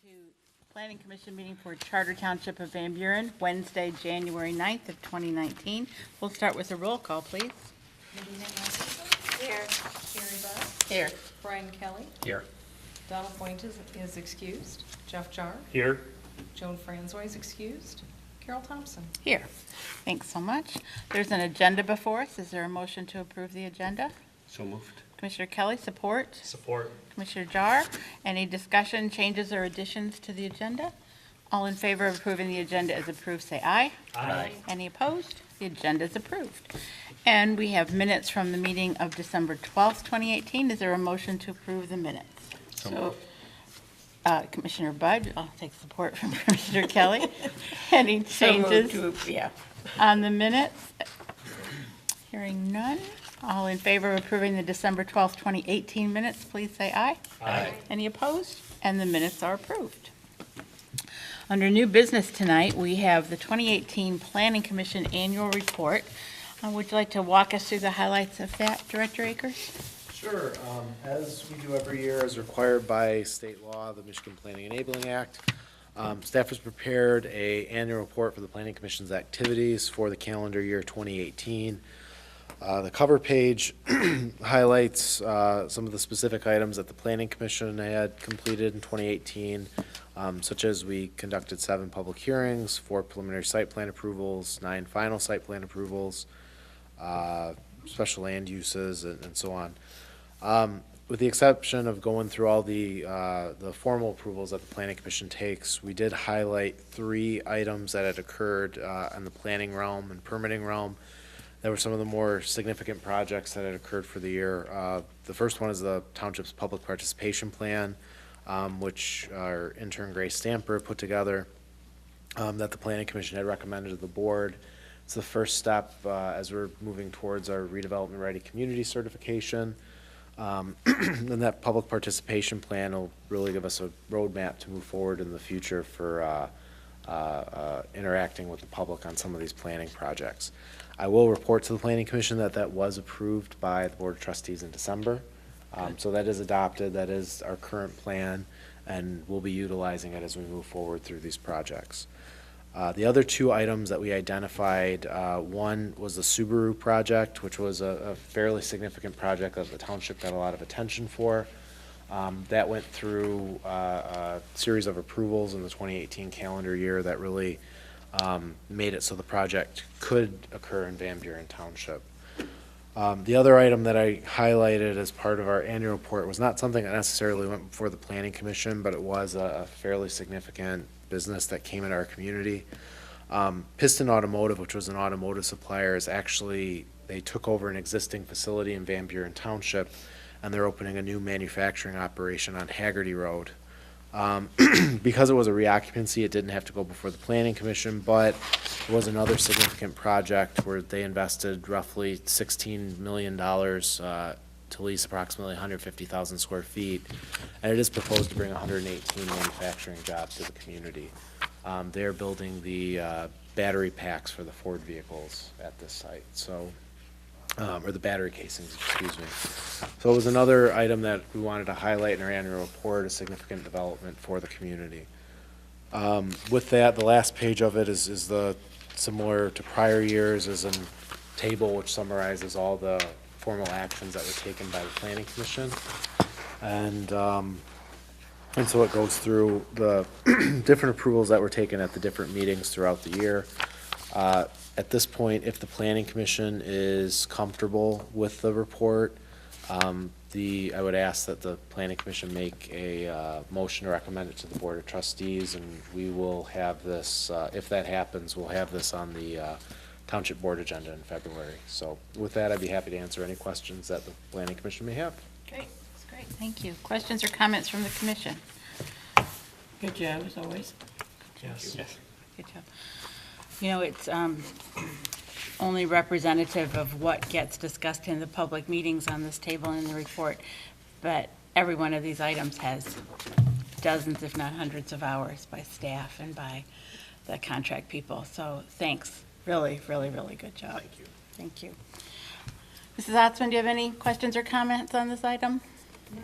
to Planning Commission meeting for Charter Township of Van Buren, Wednesday, January 9th of 2019. We'll start with a roll call, please. Medina Anderson. Here. Carrie Buss. Here. Brian Kelly. Here. Donald Fuentes is excused. Jeff Jar. Here. Joan Franzoy is excused. Carol Thompson. Here. Thanks so much. There's an agenda before us. Is there a motion to approve the agenda? So moved. Commissioner Kelly, support. Support. Commissioner Jar, any discussion, changes, or additions to the agenda? All in favor of approving the agenda as approved, say aye. Aye. Any opposed? The agenda is approved. And we have minutes from the meeting of December 12th, 2018. Is there a motion to approve the minutes? So moved. Commissioner Bud, I'll take support from Commissioner Kelly. Any changes on the minutes? Hearing none. All in favor of approving the December 12th, 2018 minutes, please say aye. Aye. Any opposed? And the minutes are approved. Under new business tonight, we have the 2018 Planning Commission Annual Report. Would you like to walk us through the highlights of that, Director Akers? Sure. As we do every year, as required by state law, the Michigan Planning Enabling Act, staff has prepared an annual report for the Planning Commission's activities for the calendar year 2018. The cover page highlights some of the specific items that the Planning Commission had completed in 2018, such as we conducted 7 public hearings, 4 preliminary site plan approvals, 9 final site plan approvals, special land uses, and so on. With the exception of going through all the formal approvals that the Planning Commission takes, we did highlight 3 items that had occurred in the planning realm and permitting realm. There were some of the more significant projects that had occurred for the year. The first one is the Township's Public Participation Plan, which our intern Grace Stamper put together, that the Planning Commission had recommended to the board. It's the first step as we're moving towards our redevelopment ready community certification. And that public participation plan will really give us a roadmap to move forward in the future for interacting with the public on some of these planning projects. I will report to the Planning Commission that that was approved by the Board of Trustees in December. So that is adopted, that is our current plan, and we'll be utilizing it as we move forward through these projects. The other 2 items that we identified, one was the Subaru project, which was a fairly significant project that the township got a lot of attention for. That went through a series of approvals in the 2018 calendar year that really made it so the project could occur in Van Buren Township. The other item that I highlighted as part of our annual report was not something that necessarily went before the Planning Commission, but it was a fairly significant business that came into our community. Piston Automotive, which was an automotive supplier, is actually, they took over an existing facility in Van Buren Township, and they're opening a new manufacturing operation on Haggerty Road. Because it was a reoccupancy, it didn't have to go before the Planning Commission, but it was another significant project where they invested roughly $16 million to lease approximately 150,000 square feet, and it is proposed to bring 118 manufacturing jobs to the community. They're building the battery packs for the Ford vehicles at this site, so or the battery casings, excuse me. So it was another item that we wanted to highlight in our annual report, a significant development for the community. With that, the last page of it is the, similar to prior years, is a table which summarizes all the formal actions that were taken by the Planning Commission. And so it goes through the different approvals that were taken at the different meetings throughout the year. At this point, if the Planning Commission is comfortable with the report, I would ask that the Planning Commission make a motion to recommend it to the Board of Trustees, and we will have this, if that happens, we'll have this on the Township Board agenda in February. So with that, I'd be happy to answer any questions that the Planning Commission may have. Great, that's great, thank you. Questions or comments from the commission? Good job, as always. Yes. Good job. You know, it's only representative of what gets discussed in the public meetings on this table and in the report, but every one of these items has dozens, if not hundreds of hours by staff and by the contract people. So thanks. Really, really, really good job. Thank you. Thank you. Mrs. Otzman, do you have any questions or comments on this item? No.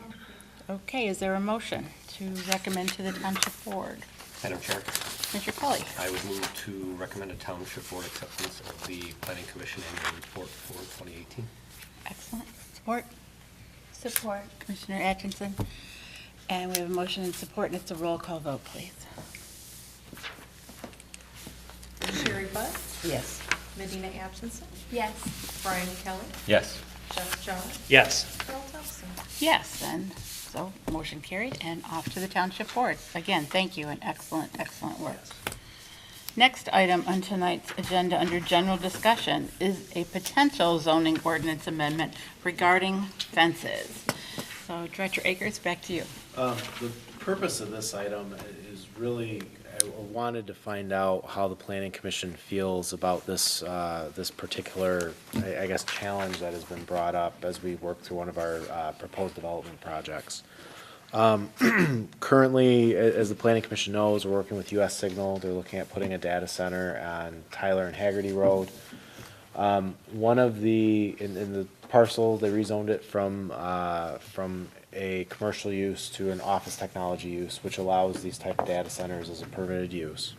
Okay, is there a motion to recommend to the township board? Madam Chair, Mr. Kelly? I would move to recommend a township board acceptance of the planning commission annual report for 2018. Excellent. Support? Support. Commissioner Atkinson. And we have a motion and support, and it's a roll call vote, please. Sherry Budd, Yes. Medina Absence, Yes. Brian Kelly, Yes. Jeff John, Yes. Carol Thompson. Yes, and so motion carried and off to the township board. Again, thank you and excellent, excellent work. Next item on tonight's agenda under general discussion is a potential zoning ordinance amendment regarding fences. So Director Akers, back to you. The purpose of this item is really, I wanted to find out how the planning commission feels about this, this particular, I guess, challenge that has been brought up as we work through one of our proposed development projects. Currently, as the planning commission knows, we're working with US Signal. They're looking at putting a data center on Tyler and Haggerty Road. One of the, in the parcel, they rezoned it from a commercial use to an office technology use, which allows these type of data centers as a permitted use.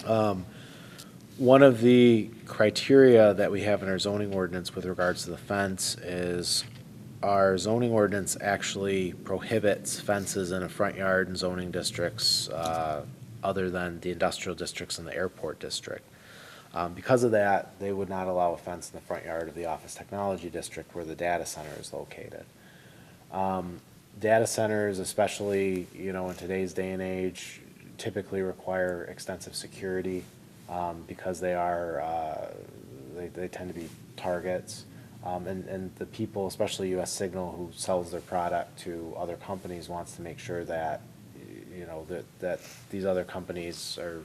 One of the criteria that we have in our zoning ordinance with regards to the fence is our zoning ordinance actually prohibits fences in a front yard and zoning districts other than the industrial districts and the airport district. Because of that, they would not allow a fence in the front yard of the office technology district where the data center is located. Data centers, especially, you know, in today's day and age, typically require extensive security because they are, they tend to be targets. And the people, especially US Signal, who sells their product to other companies, wants to make sure that, you know, that these other companies are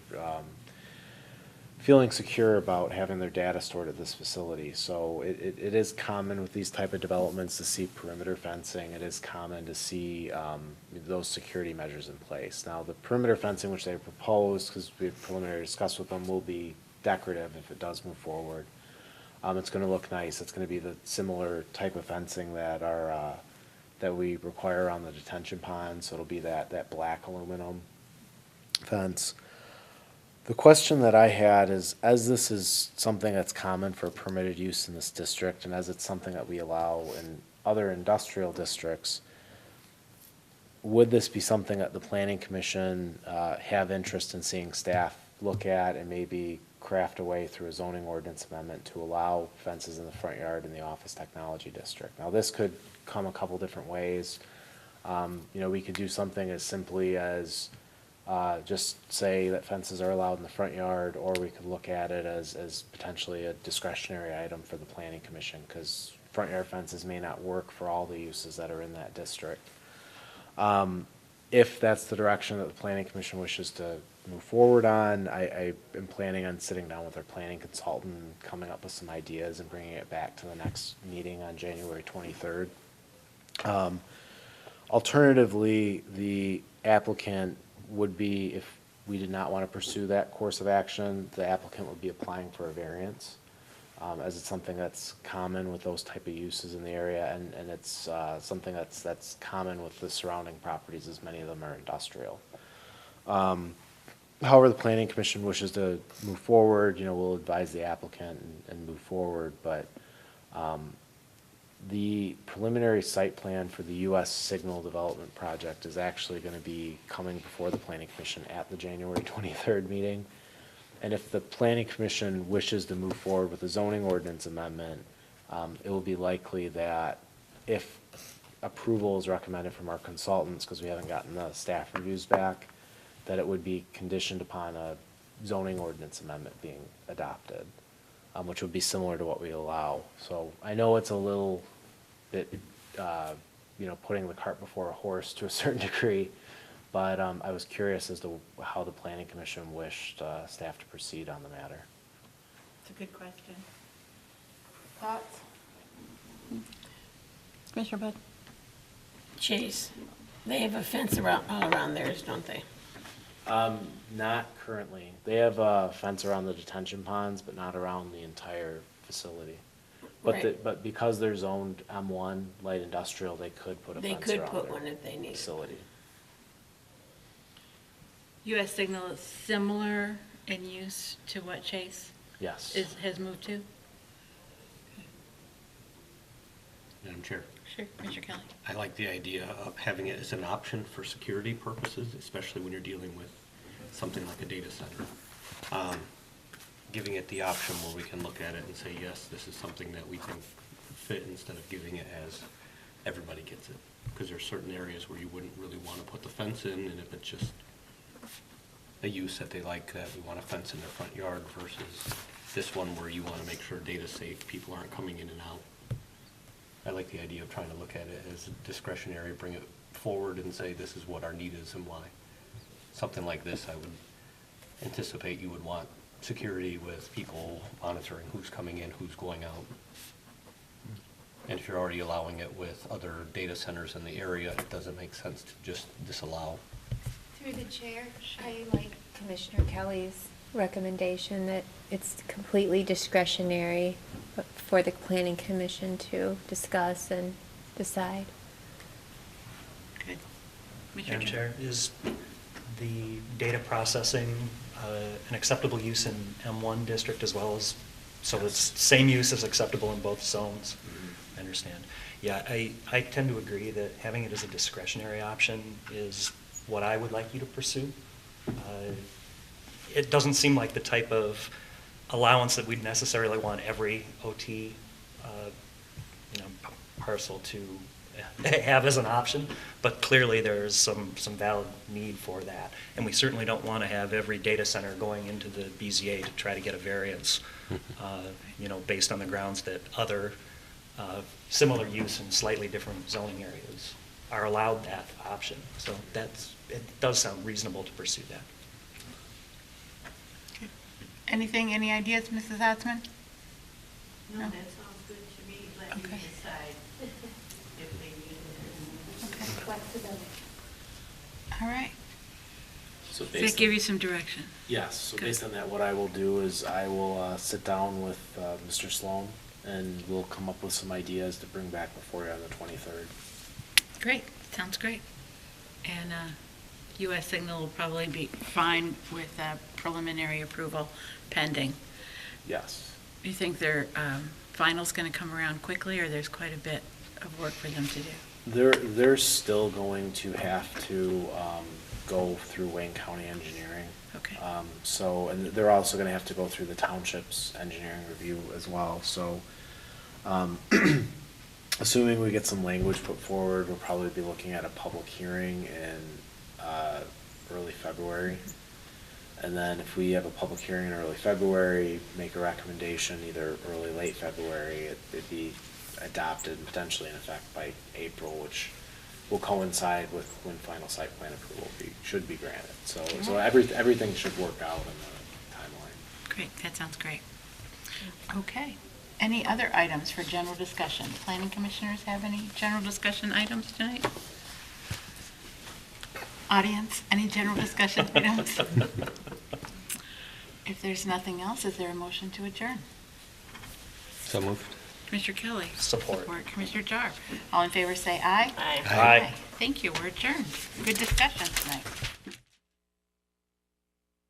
feeling secure about having their data stored at this facility. So it is common with these type of developments to see perimeter fencing. It is common to see those security measures in place. Now, the perimeter fencing which they proposed, because we've preliminarily discussed with them, will be decorative if it does move forward. It's going to look nice. It's going to be the similar type of fencing that are that we require around the detention pond. So it'll be that black aluminum fence. The question that I had is, as this is something that's common for permitted use in this district, and as it's something that we allow in other industrial districts, would this be something that the planning commission have interest in seeing staff look at and maybe craft a way through a zoning ordinance amendment to allow fences in the front yard in the office technology district? Now, this could come a couple different ways. You know, we could do something as simply as just say that fences are allowed in the front yard, or we could look at it as potentially a discretionary item for the planning commission, because front yard fences may not work for all the uses that are in that district. If that's the direction that the planning commission wishes to move forward on, I am planning on sitting down with our planning consultant, coming up with some ideas and bringing it back to the next meeting on January 23rd. Alternatively, the applicant would be, if we did not want to pursue that course of action, the applicant would be applying for a variance, as it's something that's common with those type of uses in the area, and it's something that's common with the surrounding properties, as many of them are industrial. However, the planning commission wishes to move forward, you know, we'll advise the applicant and move forward, but the preliminary site plan for the US Signal Development Project is actually going to be coming before the planning commission at the January 23rd meeting. And if the planning commission wishes to move forward with a zoning ordinance amendment, it will be likely that if approval is recommended from our consultants, because we haven't gotten the staff reviews back, that it would be conditioned upon a zoning ordinance amendment being adopted, which would be similar to what we allow. So I know it's a little bit, you know, putting the cart before a horse to a certain degree, but I was curious as to how the planning commission wished staff to proceed on the matter. It's a good question. Thoughts? Commissioner Bud? Chase, they have a fence around, all around theirs, don't they? Not currently. They have a fence around the detention ponds, but not around the entire facility. But Right. but because they're zoned M1 light industrial, they could put a They fence could around put their one if they need it. facility. US Signal is similar in use to what Chase Yes. has moved to? Madam Chair, Sure, Mr. Kelly. I like the idea of having it as an option for security purposes, especially when you're dealing with something like a data center. Giving it the option where we can look at it and say, yes, this is something that we think fit, instead of giving it as everybody gets it. Because there are certain areas where you wouldn't really want to put the fence in, and if it's just a use that they like, that we want a fence in their front yard, versus this one where you want to make sure data's safe, people aren't coming in and out. I like the idea of trying to look at it as discretionary, bring it forward and say, this is what our need is and why. Something like this, I would anticipate you would want security with people monitoring who's coming in, who's going out. And if you're already allowing it with other data centers in the area, it doesn't make sense to just disallow. Through the chair, I like Commissioner Kelly's recommendation that it's completely discretionary for the planning commission to discuss and decide. Good. Mr. Madam Kelly. Chair, is the data processing an acceptable use in M1 district as well as, so it's same use is acceptable in both zones? I understand. Yeah, I tend to agree that having it as a discretionary option is what I would like you to pursue. It doesn't seem like the type of allowance that we'd necessarily want every OT, parcel to have as an option, but clearly there's some valid need for that. And we certainly don't want to have every data center going into the BZA to try to get a variance, based on the grounds that other similar use in slightly different zoning areas are allowed that option. So it does sound reasonable to pursue that. Any ideas, Mrs. Osmond? No, that sounds good to me. Let me Okay. decide if they need it. Okay. flexibility. All right. So Does that give you some direction? Yes, so Good. based on that, what I will do is I will sit down with Mr. Sloan, and we'll come up with some ideas to bring back before you on the 23rd. Great, sounds great. And US Signal will probably be fine with preliminary approval pending. Yes. Do you think their final's going to come around quickly, or there's quite a bit of work for them to do? They're still going to have to go through Wayne County Engineering. Okay. And they're also gonna have to go through the township's engineering review as well, so, assuming we get some language put forward, we'll probably be looking at a public hearing in, early February. And then if we have a public hearing in early February, make a recommendation either early, late February, it'd be adopted and potentially in effect by April, which will coincide with when final site plan approval should be granted. So everything should work out in the timeline. Great, that sounds great. Okay. Any other items for general discussion? Planning commissioners have any general discussion items tonight? Audience, any general discussion items? If there's nothing else, is there a motion to adjourn? So moved. Commissioner Kelly? Support. Commissioner Jar. All in favor, say aye. Aye. Aye. Thank you, we're adjourned. Good discussion tonight.